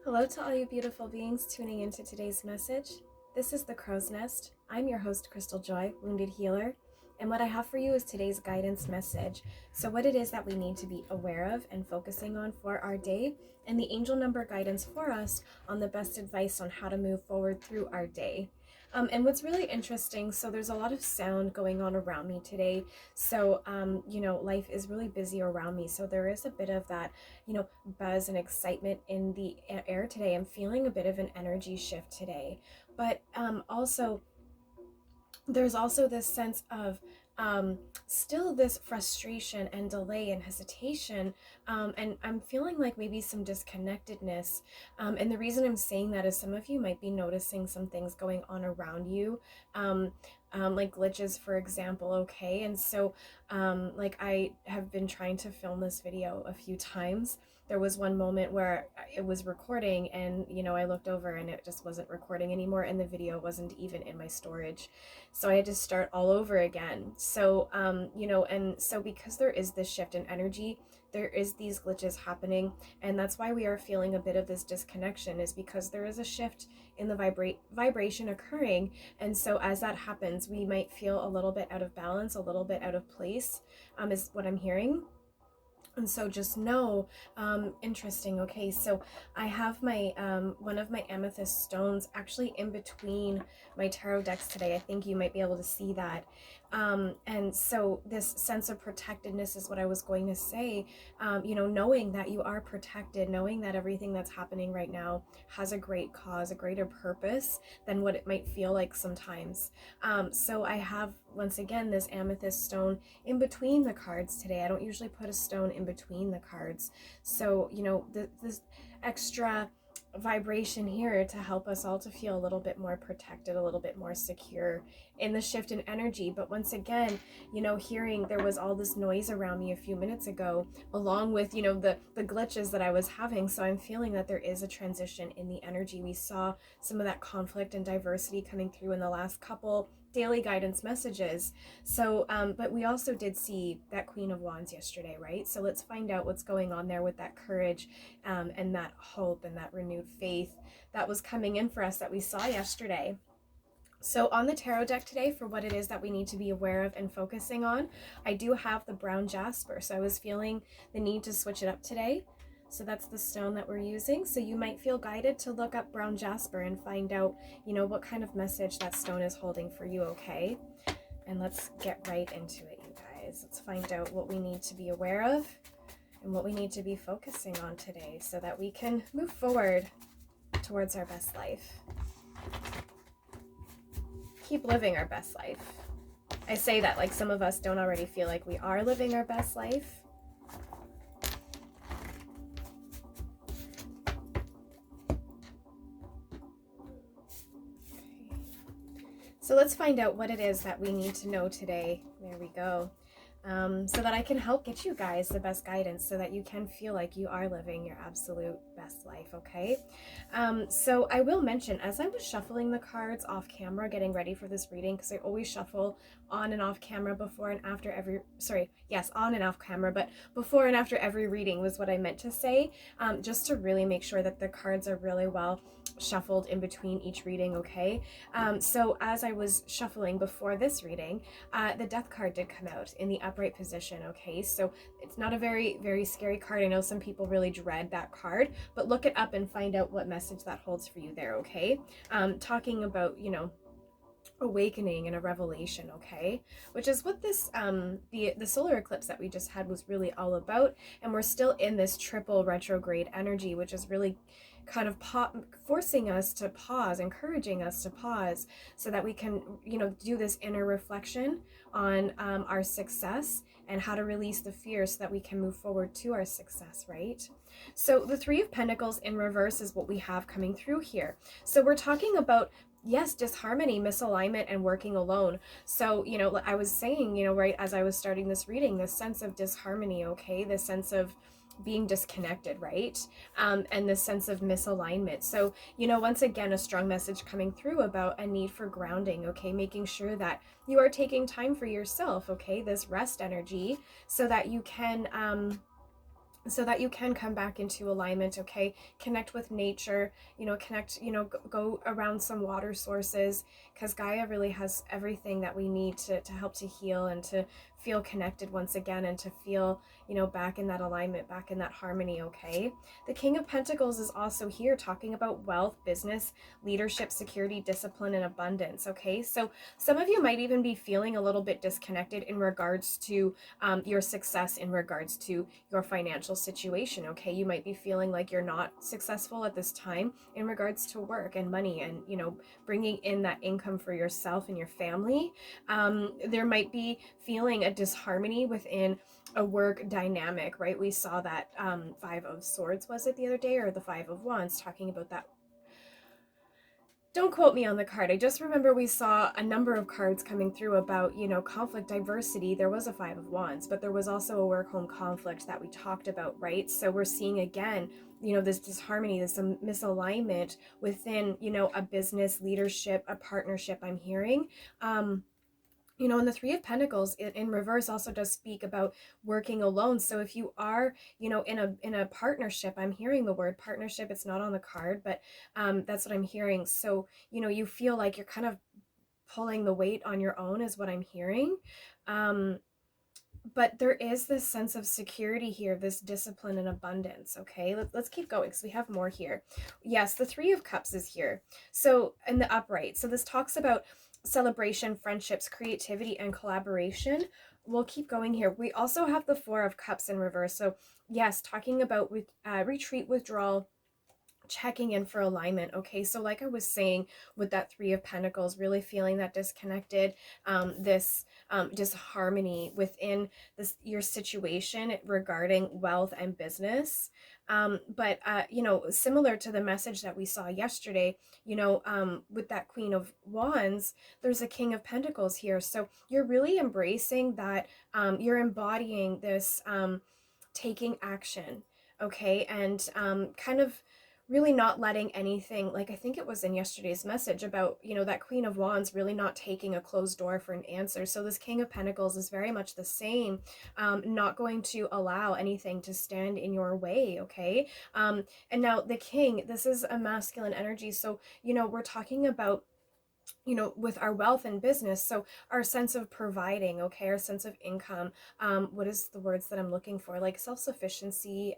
Hello to all you beautiful beings tuning into today's message. This is the Crow's Nest. I'm your host, Crystaljoy, Wounded Healer, and what I have for you is today's guidance message. So what it is that we need to be aware of and focusing on for our day, and the angel number guidance for us on the best advice on how to move forward through our day. And what's really interesting, so there's a lot of sound going on around me today. So, life is really busy around me. So there is a bit of that, buzz and excitement in the air today. I'm feeling a bit of an energy shift today. But there's also this sense of still this frustration and delay and hesitation, and I'm feeling like maybe some disconnectedness, and the reason I'm saying that is some of you might be noticing some things going on around you, like glitches, for example. Okay, and so like I have been trying to film this video a few times. There was one moment where it was recording and I looked over and it just wasn't recording anymore, and the video wasn't even in my storage, so I had to start all over again. So and so because there is this shift in energy, there is these glitches happening, and that's why we are feeling a bit of this disconnection, is because there is a shift in the vibration occurring. And so as that happens, we might feel a little bit out of balance, a little bit out of place, is what I'm hearing. And so just know, interesting. Okay, so I have my one of my amethyst stones actually in between my tarot decks today. I think you might be able to see that. And so this sense of protectedness is what I was going to say. Knowing that you are protected, knowing that everything that's happening right now has a great cause, a greater purpose than what it might feel like sometimes. So I have, once again, this amethyst stone in between the cards today. I don't usually put a stone in between the cards. So, this extra vibration here to help us all to feel a little bit more protected, a little bit more secure in the shift in energy. But once again, hearing there was all this noise around me a few minutes ago, along with, the glitches that I was having. So I'm feeling that there is a transition in the energy. We saw some of that conflict and diversity coming through in the last couple daily guidance messages. So, but we also did see that Queen of Wands yesterday, right? So let's find out what's going on there with that courage, and that hope and that renewed faith that was coming in for us that we saw yesterday. So on the tarot deck today, for what it is that we need to be aware of and focusing on, I do have the brown jasper. So I was feeling the need to switch it up today. So that's the stone that we're using. So you might feel guided to look up brown jasper and find out, what kind of message that stone is holding for you, okay? And let's get right into it, you guys. Let's find out what we need to be aware of and what we need to be focusing on today so that we can move forward towards our best life. Keep living our best life. I say that like some of us don't already feel like we are living our best life. So let's find out what it is that we need to know today. There we go. So that I can help get you guys the best guidance so that you can feel like you are living your absolute best life, okay? So I will mention, as I was shuffling the cards off camera, getting ready for this reading, because I always shuffle on and off camera before and after every, on and off camera, but before and after every reading was what I meant to say, just to really make sure that the cards are really well shuffled in between each reading, okay? So as I was shuffling before this reading, the death card did come out in the upright position, okay? So it's not a very, very scary card. I know some people really dread that card, but look it up and find out what message that holds for you there, okay? Talking about, awakening and a revelation, okay, which is what this the solar eclipse that we just had was really all about. And we're still in this triple retrograde energy, which is really kind of forcing us to pause, encouraging us to pause, so that we can do this inner reflection on our success and how to release the fear so that we can move forward to our success, right? So the Three of Pentacles in reverse is what we have coming through here. So we're talking about, yes, disharmony, misalignment, and working alone. So, I was saying, right as I was starting this reading, this sense of disharmony, okay, this sense of being disconnected, right? And this sense of misalignment. So, once again, a strong message coming through about a need for grounding, okay, making sure that you are taking time for yourself, okay, this rest energy, so that you can come back into alignment, okay? Connect with nature, connect, go around some water sources, because Gaia really has everything that we need to help to heal and to feel connected once again, and to feel, back in that alignment, back in that harmony, okay? The King of Pentacles is also here talking about wealth, business, leadership, security, discipline, and abundance, okay? So some of you might even be feeling a little bit disconnected in regards to your success, in regards to your financial situation, okay? You might be feeling like you're not successful at this time in regards to work and money and, bringing in that income for yourself and your family. There might be feeling a disharmony within a work dynamic, right? We saw that Five of Swords, was it the other day, or the Five of Wands, talking about that. Don't quote me on the card. I just remember we saw a number of cards coming through about, conflict, diversity. There was a Five of Wands, but there was also a work-home conflict that we talked about, right? So we're seeing again, this disharmony, this misalignment within, a business, leadership, a partnership, I'm hearing. And the Three of Pentacles in reverse also does speak about working alone. So if you are, in a partnership, I'm hearing the word partnership. It's not on the card, but that's what I'm hearing. So, you feel like you're kind of pulling the weight on your own is what I'm hearing. But there is this sense of security here, this discipline and abundance, okay? Let's keep going because we have more here. Yes, the Three of Cups is here. So in the upright. So this talks about celebration, friendships, creativity, and collaboration. We'll keep going here. We also have the Four of Cups in reverse. So yes, talking about retreat, withdrawal, checking in for alignment, okay? So like I was saying with that Three of Pentacles, really feeling that disconnected, this disharmony within your situation regarding wealth and business. But similar to the message that we saw yesterday, with that Queen of Wands, there's a King of Pentacles here. So you're really embracing that, you're embodying this taking action, okay? And kind of really not letting anything, like I think it was in yesterday's message about, that Queen of Wands really not taking a closed door for an answer. So this King of Pentacles is very much the same, not going to allow anything to stand in your way, okay? And now the King, this is a masculine energy. So, we're talking about, with our wealth and business, so our sense of providing, okay, our sense of income, what is the words that I'm looking for, like self-sufficiency,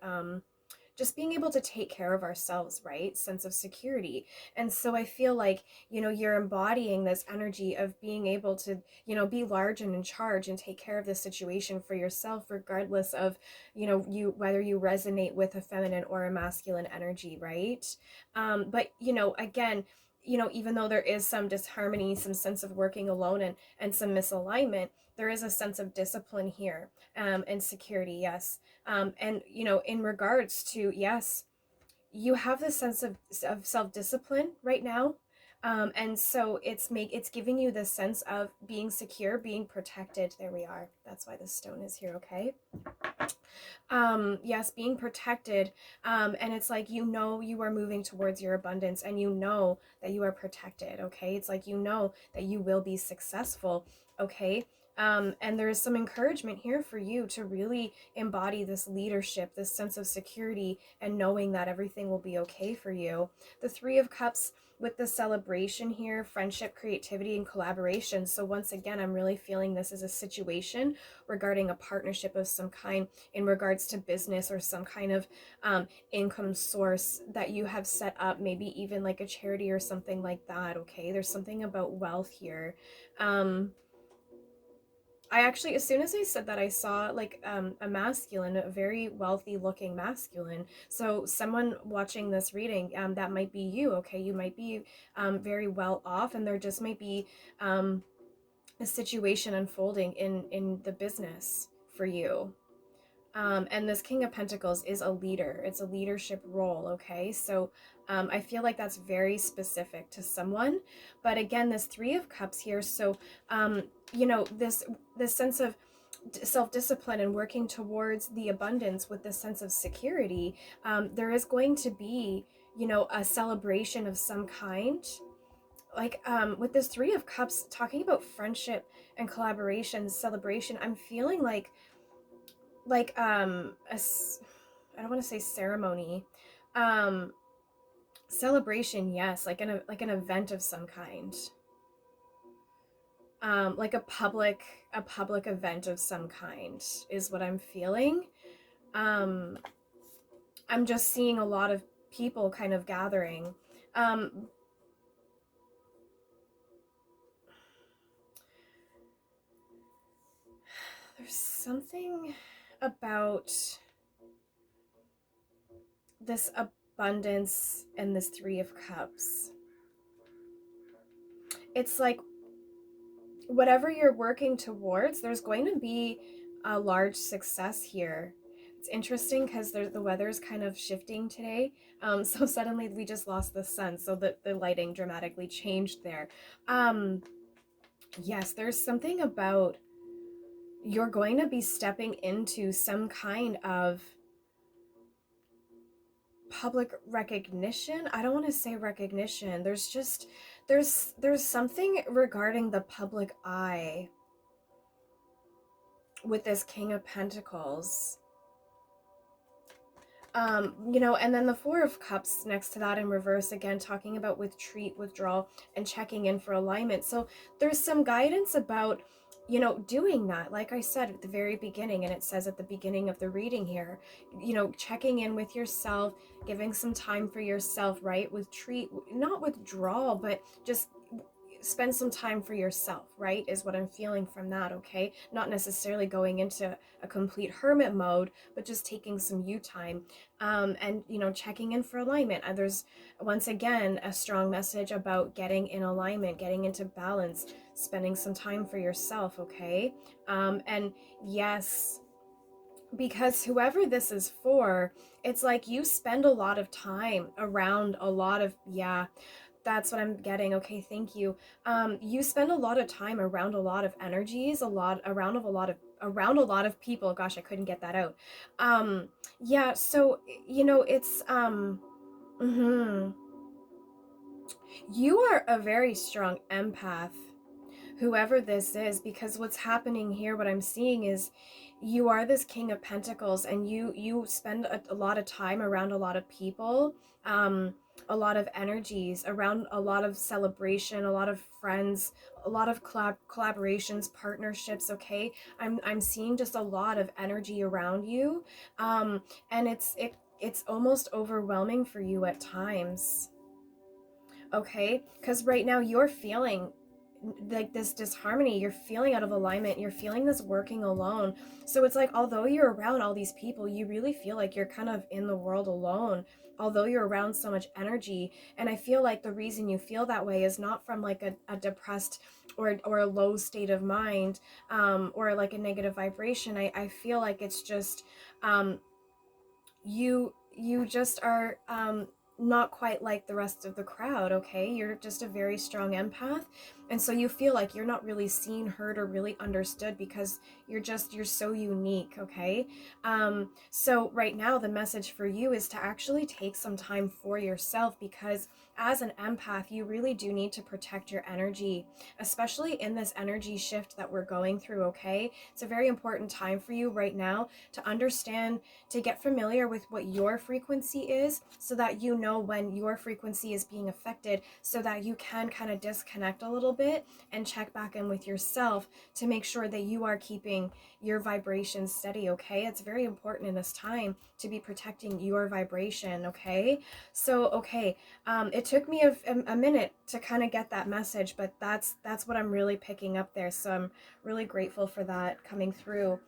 just being able to take care of ourselves, right? Sense of security. And so I feel like, you're embodying this energy of being able to, be large and in charge and take care of the situation for yourself, regardless of, whether you resonate with a feminine or a masculine energy, right? But, again, even though there is some disharmony, some sense of working alone and some misalignment, there is a sense of discipline here, and security, yes. And, in regards to, yes, you have this sense of self-discipline right now. And so it's giving you this sense of being secure, being protected. There we are. That's why this stone is here, okay? Yes, being protected. And it's like, you are moving towards your abundance, and that you are protected, okay? It's like, that you will be successful, okay? And there is some encouragement here for you to really embody this leadership, this sense of security, and knowing that everything will be okay for you. The Three of Cups with the celebration here, friendship, creativity, and collaboration. So once again, I'm really feeling this is a situation regarding a partnership of some kind in regards to business or some kind of income source that you have set up, maybe even like a charity or something like that. Okay, there's something about wealth here. I actually, as soon as I said that, I saw like a masculine, a very wealthy looking masculine. So someone watching this reading, that might be you. Okay, you might be very well off, and there just might be a situation unfolding in the business for you. And this King of Pentacles is a leader. It's a leadership role, okay? So I feel like that's very specific to someone. But again, this Three of Cups here, so, you know, this sense of self-discipline and working towards the abundance with this sense of security, there is going to be, you know, a celebration of some kind. Like with this Three of Cups, talking about friendship and collaboration, celebration, I'm feeling like I don't want to say ceremony, um celebration, yes, like an event of some kind, like a public event of some kind is what I'm feeling. um I'm just seeing a lot of people kind of gathering. um there's something about this abundance and this Three of Cups. It's like whatever you're working towards, there's going to be a large success here. It's interesting because the weather is kind of shifting today. So suddenly we just lost the sun, so the lighting dramatically changed there. Yes, there's something about you're going to be stepping into some kind of public recognition. I don't want to say recognition. There's just there's something regarding the public eye with this King of Pentacles. You know, and then the Four of Cups next to that in reverse, again, talking about retreat, withdrawal, and checking in for alignment. So there's some guidance about, you know, doing that. Like I said at the very beginning, and it says at the beginning of the reading here, you know, checking in with yourself, giving some time for yourself, right? Retreat, not withdrawal, but just spend some time for yourself, right, is what I'm feeling from that. Okay, not necessarily going into a complete hermit mode, but just taking some you time, and, you know, checking in for alignment. There's once again a strong message about getting in alignment, getting into balance, spending some time for yourself. Okay, and yes, because whoever this is for, it's like you spend a lot of time around a lot of, yeah, that's what I'm getting. Okay, thank you. You spend a lot of time around a lot of energies, around a lot of people. Gosh, I couldn't get that out. Yeah, so you know, it's you are a very strong empath, whoever this is, because what's happening here, what I'm seeing is you are this King of Pentacles, and you spend a lot of time around a lot of people, a lot of energies around a lot of celebration, a lot of friends, a lot of collaborations, partnerships. Okay, I'm seeing just a lot of energy around you, and it's almost overwhelming for you at times. Okay, because right now you're feeling like this disharmony, you're feeling out of alignment, you're feeling this working alone. So it's like, although you're around all these people, you really feel like you're kind of in the world alone, although you're around so much energy. And I feel like the reason you feel that way is not from like a depressed or a low state of mind, or like a negative vibration. I feel like it's just, you just are, not quite like the rest of the crowd, okay? You're just a very strong empath. And so you feel like you're not really seen, heard, or really understood because you're so unique, okay? So right now the message for you is to actually take some time for yourself, because as an empath, you really do need to protect your energy, especially in this energy shift that we're going through, okay? It's a very important time for you right now to understand, to get familiar with what your frequency is, so that you know when your frequency is being affected, so that you can kind of disconnect a little bit and check back in with yourself to make sure that you are keeping your vibration steady, okay? It's very important in this time to be protecting your vibration, okay? So, okay, it took me a minute to kind of get that message, but that's what I'm really picking up there. So I'm really grateful for that coming through.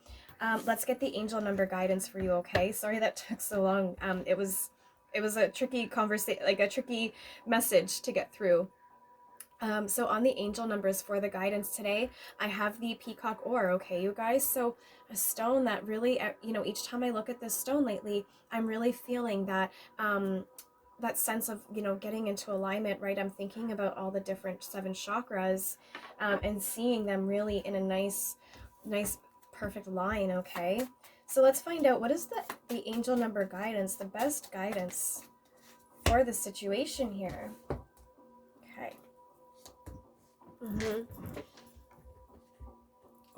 Let's get the angel number guidance for you, okay? Sorry that took so long. It was a tricky conversation, like a tricky message to get through. So on the angel numbers for the guidance today, I have the peacock ore, okay, you guys? So a stone that really, each time I look at this stone lately, I'm really feeling that, that sense of, getting into alignment, right? I'm thinking about all the different 7 chakras, and seeing them really in a nice, perfect line, okay? So let's find out, what is the angel number guidance, the best guidance for the situation here? Okay.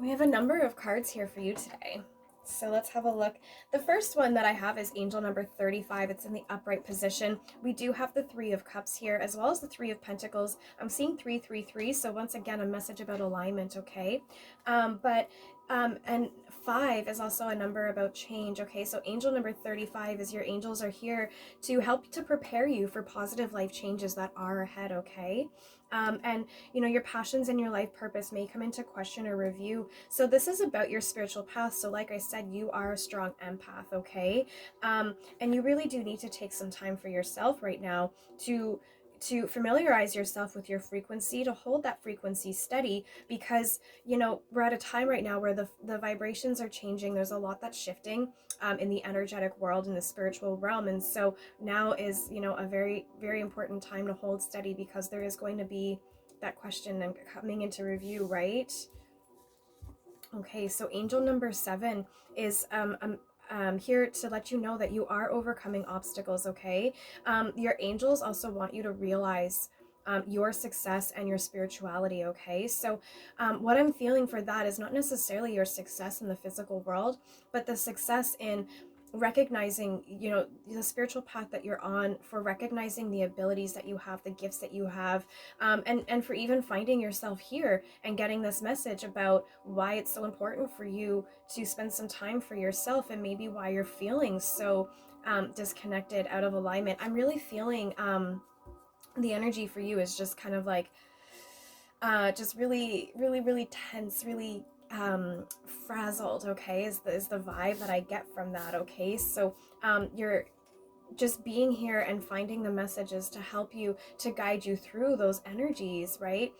We have a number of cards here for you today. So let's have a look. The first one that I have is angel number 35. It's in the upright position. We do have the 3 of cups here, as well as the 3 of pentacles. I'm seeing 333. So once again, a message about alignment, okay? And 5 is also a number about change, okay? So angel number 35 is your angels are here to help to prepare you for positive life changes that are ahead, okay? And your passions and your life purpose may come into question or review. So this is about your spiritual path. So like I said, you are a strong empath, okay? And you really do need to take some time for yourself right now to familiarize yourself with your frequency, to hold that frequency steady, because we're at a time right now where the vibrations are changing. There's a lot that's shifting in the energetic world, in the spiritual realm, and so now is a very, very important time to hold steady, because there is going to be that question and coming into review, right? Okay, so angel number 7 is here to let you know that you are overcoming obstacles, okay? Your angels also want you to realize your success and your spirituality, okay? So what I'm feeling for that is not necessarily your success in the physical world, but the success in recognizing the spiritual path that you're on, for recognizing the abilities that you have, the gifts that you have, and for even finding yourself here and getting this message about why it's so important for you to spend some time for yourself, and maybe why you're feeling so disconnected, out of alignment. I'm really feeling the energy for you is just kind of like just really, really, really tense, really frazzled, okay, is the vibe that I get from that, okay? So you're just being here and finding the messages to help you, to guide you through those energies, right?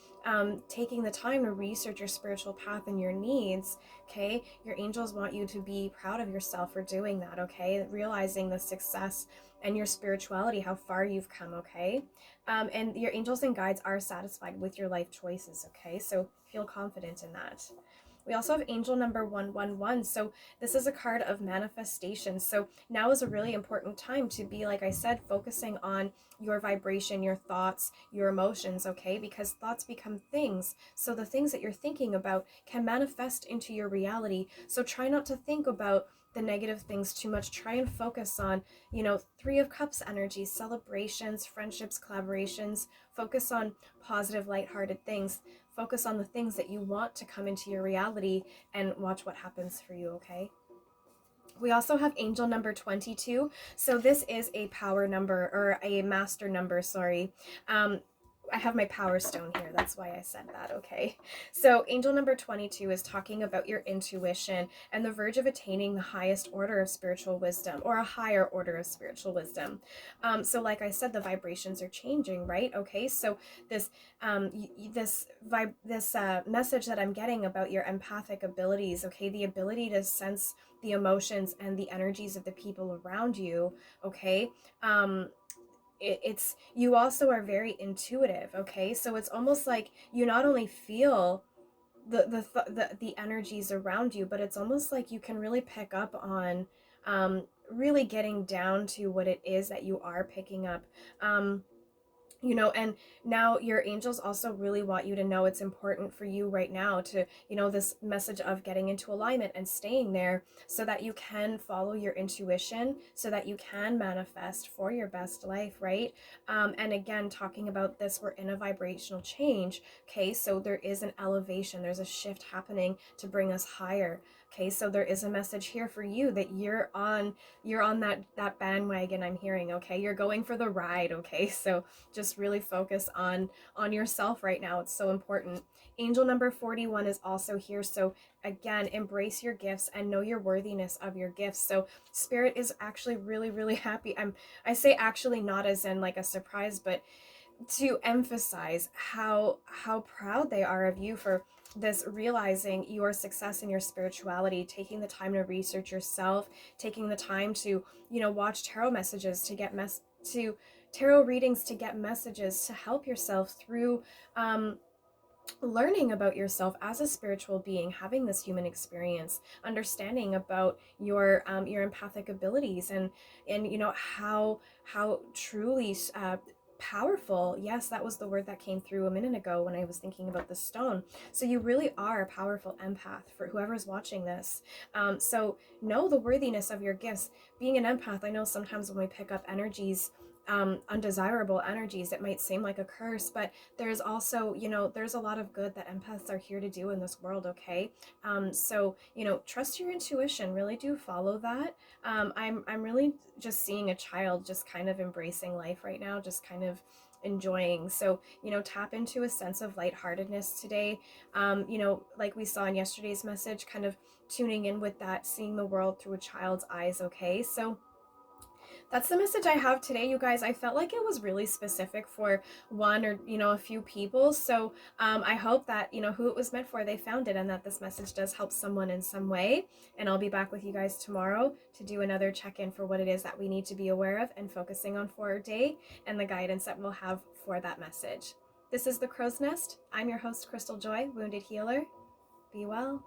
Taking the time to research your spiritual path and your needs, okay? Your angels want you to be proud of yourself for doing that, okay? Realizing the success and your spirituality, how far you've come, okay? And your angels and guides are satisfied with your life choices, okay? So feel confident in that. We also have angel number 111. So this is a card of manifestation. So now is a really important time to be, like I said, focusing on your vibration, your thoughts, your emotions, okay? Because thoughts become things. So the things that you're thinking about can manifest into your reality. So try not to think about the negative things too much. Try and focus on, 3 of Cups energy, celebrations, friendships, collaborations. Focus on positive, lighthearted things. Focus on the things that you want to come into your reality, and watch what happens for you, okay? We also have angel number 22. So this is a power number, or a master number, sorry. I have my power stone here. That's why I said that, okay? So angel number 22 is talking about your intuition and the verge of attaining the highest order of spiritual wisdom, or a higher order of spiritual wisdom. So like I said, the vibrations are changing, right? Okay, so this message that I'm getting about your empathic abilities, okay, the ability to sense the emotions and the energies of the people around you, okay, it's, you also are very intuitive, okay? So it's almost like you not only feel the energies around you, but it's almost like you can really pick up on really getting down to what it is that you are picking up. You know, and now your angels also really want you to know it's important for you right now to, you know, this message of getting into alignment and staying there so that you can follow your intuition, so that you can manifest for your best life, right? And again, talking about this, we're in a vibrational change. Okay, so there is an elevation, there's a shift happening to bring us higher. Okay, so there is a message here for you that you're on that bandwagon, I'm hearing. Okay, you're going for the ride. Okay, so just really focus on yourself right now. It's so important. Angel number 41 is also here. So again, embrace your gifts and know your worthiness of your gifts. So spirit is actually really, really happy. I say actually not as in like a surprise, but to emphasize how proud they are of you for this, realizing your success in your spirituality, taking the time to research yourself, taking the time to, you know, watch tarot messages to get to tarot readings to get messages to help yourself through learning about yourself as a spiritual being, having this human experience, understanding about your empathic abilities, and you know how truly powerful. Yes, that was the word that came through a minute ago when I was thinking about the stone. So you really are a powerful empath for whoever's watching this. So know the worthiness of your gifts. Being an empath, I know sometimes when we pick up energies, undesirable energies, it might seem like a curse, but there's also, you know, there's a lot of good that empaths are here to do in this world. Okay, so you know, trust your intuition, really do follow that. I'm really just seeing a child just kind of embracing life right now, just kind of enjoying. So you know, tap into a sense of lightheartedness today. You know, like we saw in yesterday's message, kind of tuning in with that, seeing the world through a child's eyes. Okay, so that's the message I have today, you guys. I felt like it was really specific for one or, you know, a few people. So I hope that, you know, who it was meant for, they found it, and that this message does help someone in some way. And I'll be back with you guys tomorrow to do another check-in for what it is that we need to be aware of and focusing on for our day, and the guidance that we'll have for that message. This is The Crow's Nest. I'm your host, Crystaljoy, Wounded Healer. Be well.